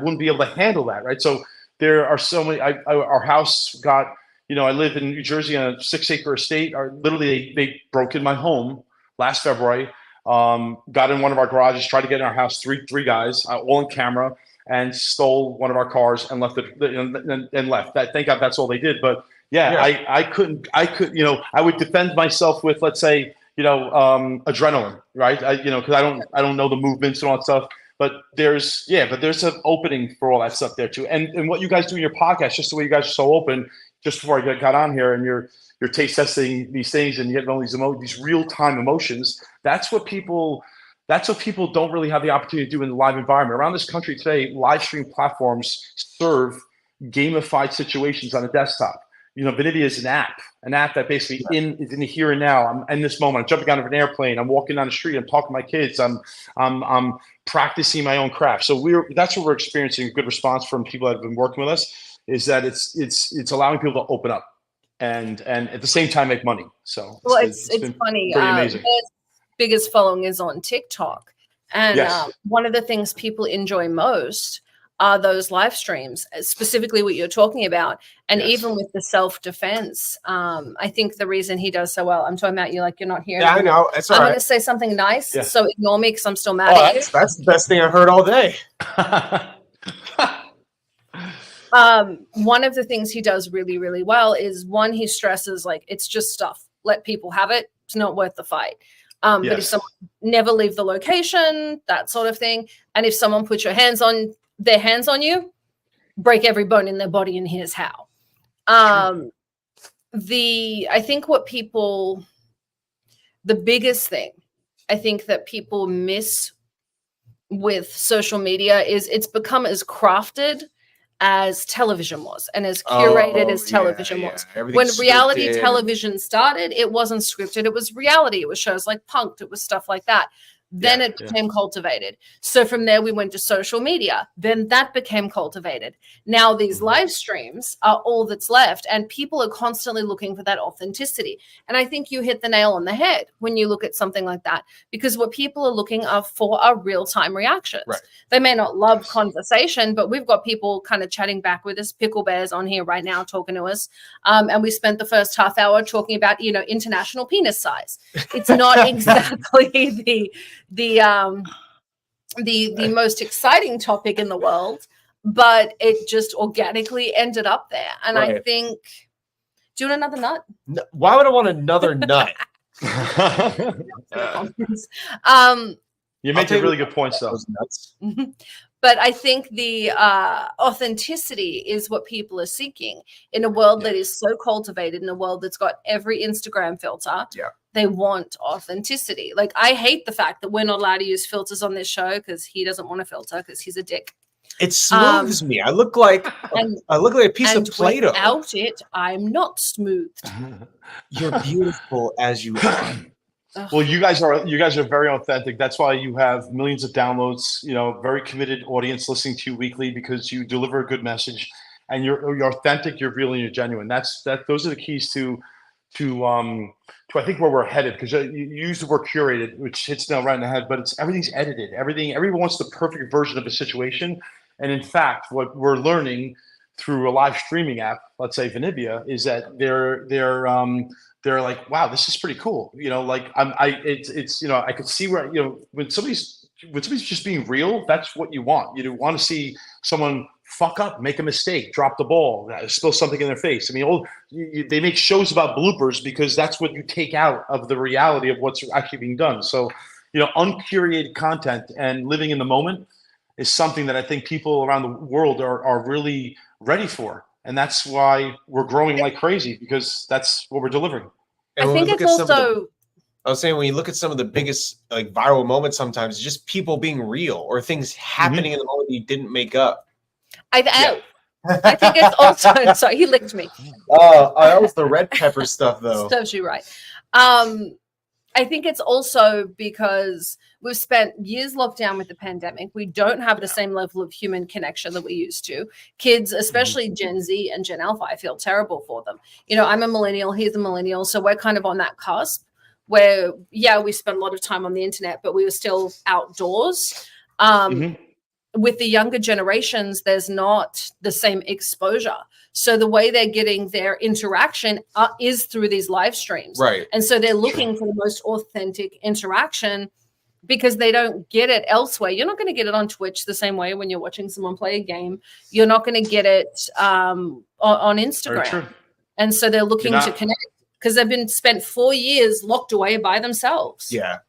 wouldn't be able to handle that. Right. So there are so many, our house got, I live in New Jersey on a 6-acre estate. Literally they broke in my home last February, got in one of our garages, tried to get in our house, three guys, all on camera, and stole one of our cars and left and left. Thank God that's all they did. But I couldn't, I would defend myself with, let's say, adrenaline, right? Because I don't know the movements and all that stuff. But there's an opening for all that stuff there too. And what you guys do in your podcast, just the way you guys are so open, just before I got on here, and you're taste testing these things and you get all these real time emotions. That's what people don't really have the opportunity to do in the live environment. Around this country today, live stream platforms serve gamified situations on a desktop. Vanity is an app that basically is in the here and now. I'm in this moment. I'm jumping out of an airplane. I'm walking down the street. I'm talking to my kids. I'm practicing my own craft. So that's what we're experiencing. A good response from people that have been working with us is that it's allowing people to open up and at the same time make money. So it's funny. Pretty amazing. His biggest following is on TikTok, and one of the things people enjoy most are those live streams, specifically what you're talking about. And even with the self-defense, I think the reason he does so well, I'm talking about you like you're not here. Yeah, I know. It's all I'm right. going to say something nice, so ignore me because I'm still mad at you. That's the best thing I heard all day. One of the things he does really, really well is, one, he stresses like it's just stuff. Let people have it. It's not worth the fight. But if someone never leave the location, that sort of thing. And if someone puts their hands on you, break every bone in their body, and here's how. I think the biggest thing I think that people miss with social media is it's become as crafted as television was and as curated as television was. When reality television started, it wasn't scripted. It was reality. It was shows like Punk'd. It was stuff like that. Then it became cultivated. So from there, we went to social media. Then that became cultivated. Now these live streams are all that's left. And people are constantly looking for that authenticity. And I think you hit the nail on the head when you look at something like that, because what people are looking for are real-time reactions. Right. They may not love conversation, but we've got people kind of chatting back with us. Pickle Bear's on here right now talking to us. And we spent the first half hour talking about, international penis size. It's not exactly the most exciting topic in the world, but it just organically ended up there. And I think, do you want another nut? No, why would I want another nut? You make a really good point, though. But I think the authenticity is what people are seeking in a world that is so cultivated, in a world that's got every Instagram filter. Yeah. They want authenticity. Like, I hate the fact that we're not allowed to use filters on this show because he doesn't want to filter because he's a dick. It smooths me. I look like a piece of Play-Doh. Without it, I'm not smoothed. You're beautiful as you are. Well, you guys are very authentic. That's why you have millions of downloads. Very committed audience listening to you weekly because you deliver a good message, and you're authentic, you're real, and you're genuine. Those are the keys to I think where we're headed. Because you use the word curated, which hits nail right in the head, but everything's edited. Everyone wants the perfect version of a situation, and in fact, what we're learning through a live streaming app, let's say Venivia, is that they're like, wow, this is pretty cool. I could see where, when somebody's just being real, that's what you want. You want to see someone fuck up, make a mistake, drop the ball, spill something in their face. I mean, they make shows about bloopers because that's what you take out of the reality of what's actually being done. So, uncurated content and living in the moment is something that I think people around the world are really ready for. And that's why we're growing like crazy, because that's what we're delivering. And I think it's also... I was saying, when you look at some of the biggest viral moments, sometimes it's just people being real or things happening in the moment you didn't make up. I think it's also... Sorry, he licked me. Oh, that was the red pepper stuff, though. Serves you right. I think it's also because we've spent years locked down with the pandemic. We don't have the same level of human connection that we used to. Kids, especially Gen Z and Gen Alpha, I feel terrible for them. I'm a millennial, he's a millennial. So we're kind of on that cusp where, we spent a lot of time on the internet, but we were still outdoors. With the younger generations, there's not the same exposure. So the way they're getting their interaction is through these live streams. Right. And so they're looking for the most authentic interaction because they don't get it elsewhere. You're not going to get it on Twitch the same way when you're watching someone play a game. You're not going to get it on Instagram. And so they're looking to connect because they've been spent 4 years locked away by themselves. Yeah.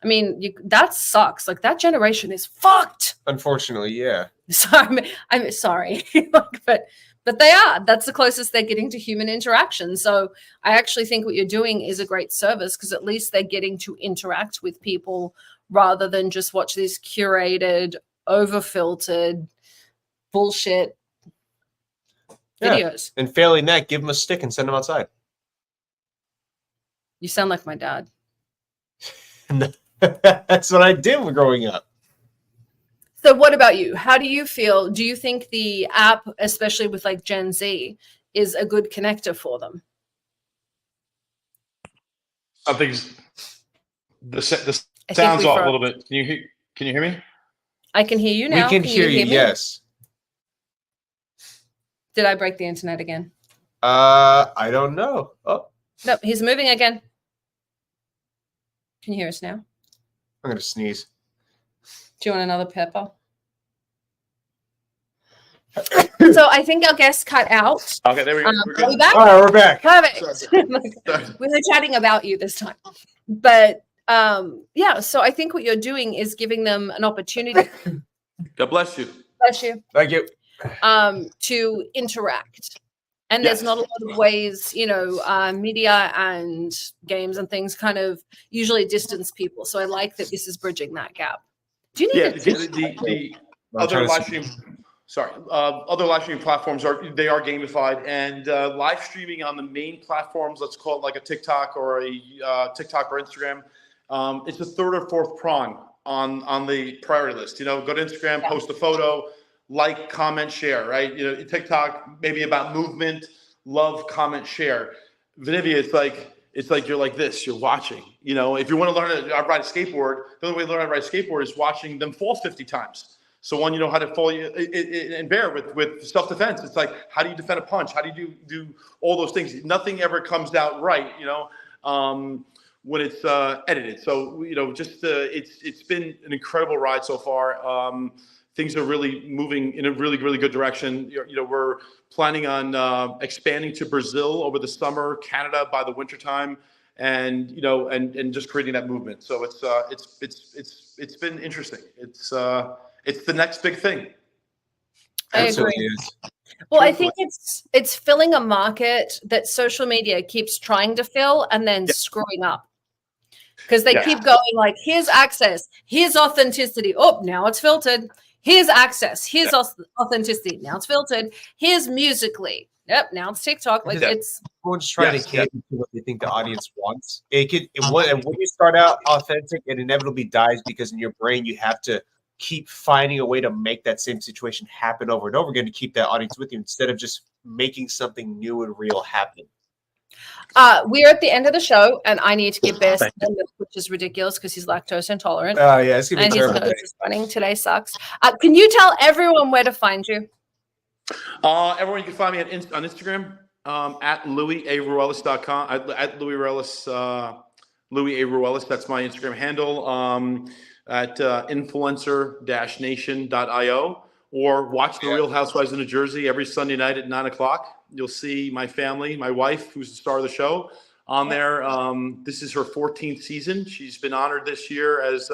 I mean, that sucks. That generation is fucked. Unfortunately, yeah. So I'm sorry, but they are. That's the closest they're getting to human interaction. So I actually think what you're doing is a great service because at least they're getting to interact with people rather than just watch these curated, over-filtered bullshit videos. And failing that, give them a stick and send them outside. You sound like my dad. That's what I did when growing up. So what about you? How do you feel? Do you think the app, especially with Gen Z, is a good connector for them? The sound's off a little bit. Can you hear me? I can hear you now. We can hear you, yes. Did I break the internet again? I don't know. Oh. No, he's moving again. Can you hear us now? I'm going to sneeze. Do you want another pepper? So I think our guest cut out. Okay, there we go. Are we back? All right, we're back. Perfect. We were chatting about you this time. But so I think what you're doing is giving them an opportunity. God bless you. Bless you. Thank you. To interact. And there's not a lot of ways, media and games and things kind of usually distance people. So I like that this is bridging that gap. Do you need the other live stream? Sorry, other live streaming platforms are gamified, and live streaming on the main platforms, let's call it like a TikTok or TikTok or Instagram, it's the third or fourth prong on the priority list. Go to Instagram, post a photo, like, comment, share, right? TikTok maybe about movement, love, comment, share. Venivia, it's like you're like this, you're watching. If you want to learn how to ride a skateboard, the only way to learn how to ride a skateboard is watching them fall 50 times. So one, you know how to fall and bear with self-defense. It's like, how do you defend a punch? How do you do all those things? Nothing ever comes out right, when it's edited. So, it's been an incredible ride so far. Things are really moving in a really, really good direction. We're planning on expanding to Brazil over the summer, Canada by the wintertime, and just creating that movement. So it's been interesting. It's the next big thing. I agree. Well, I think it's filling a market that social media keeps trying to fill and then screwing up. Because they keep going here's access, here's authenticity. Oh, now it's filtered. Here's access. Here's authenticity. Now it's filtered. Here's musically. Yep. Now it's TikTok. Like it's everyone's trying to cater to what they think the audience wants. And when you start out authentic, it inevitably dies because in your brain you have to keep finding a way to make that same situation happen over and over again to keep that audience with you instead of just making something new and real happen. We're at the end of the show, and I need to give Bear some milk, which is ridiculous because he's lactose intolerant. Oh yeah, it's gonna be and terrible. His nose is running today. Sucks. Can you tell everyone where to find you? Everyone, you can find me on Instagram at LouieARuelas.com. At Louie Ruelas, Louie A Ruelas. That's my Instagram handle. At influencer-nation.io, or watch The Real Housewives of New Jersey every Sunday night at 9:00. You'll see my family, my wife, who's the star of the show, on there. This is her 14th season. She's been honored this year as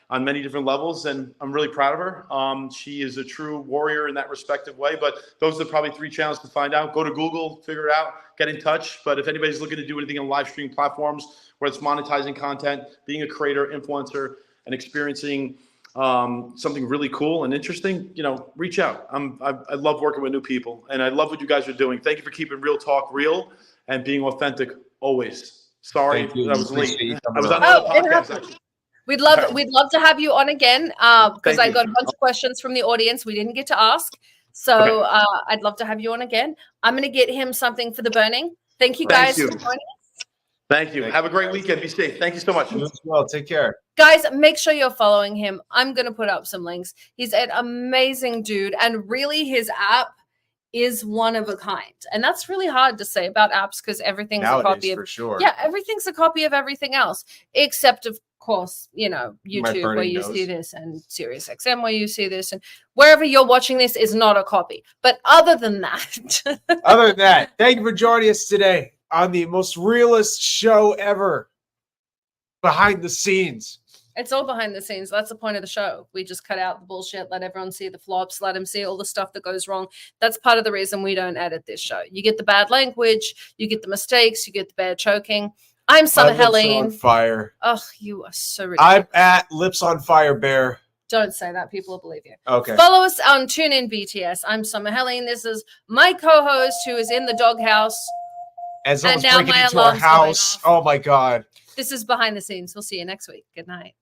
on many different levels, and I'm really proud of her. She is a true warrior in that respective way. But those are probably 3 channels to find out. Go to Google, figure it out, get in touch. But if anybody's looking to do anything on live streaming platforms, where it's monetizing content, being a creator, influencer, and experiencing something really cool and interesting, reach out. I love working with new people, and I love what you guys are doing. Thank you for keeping Real Talk real and being authentic always. Sorry that I was late. I was on another podcast, actually. We'd love to have you on again because I got a bunch of questions from the audience we didn't get to ask. So I'd love to have you on again. I'm going to get him something for the burning. Thank you guys for joining us. Thank you. Have a great weekend. Be safe. Thank you so much. You as well. Take care. Guys, make sure you're following him. I'm going to put up some links. He's an amazing dude. And really, his app is one of a kind. And that's really hard to say about apps because everything's a copy of, for sure. Yeah, everything's a copy of everything else, except, of course, YouTube where you see this, and SiriusXM where you see this, and wherever you're watching this is not a copy. But other than that, thank you for joining us today on the most realist show ever. Behind the scenes. It's all behind the scenes. That's the point of the show. We just cut out the bullshit, let everyone see the flops, let them see all the stuff that goes wrong. That's part of the reason we don't edit this show. You get the bad language, you get the mistakes, you get the bad choking. I'm Summer Helene. On fire. Oh, you are so ridiculous. I'm at Lips on Fire Bear. Don't say that. People will believe you. Okay. Follow us on TuneIn BTS. I'm Summer Helene. This is my co-host who is in the doghouse. As almost breaking into our house. Oh my God. This is Behind the Scenes. We'll see you next week. Good night.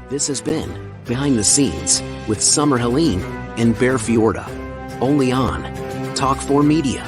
This has been Behind the Scenes with Summer Helene and Bear Fiorda. Only on Talk 4 Media.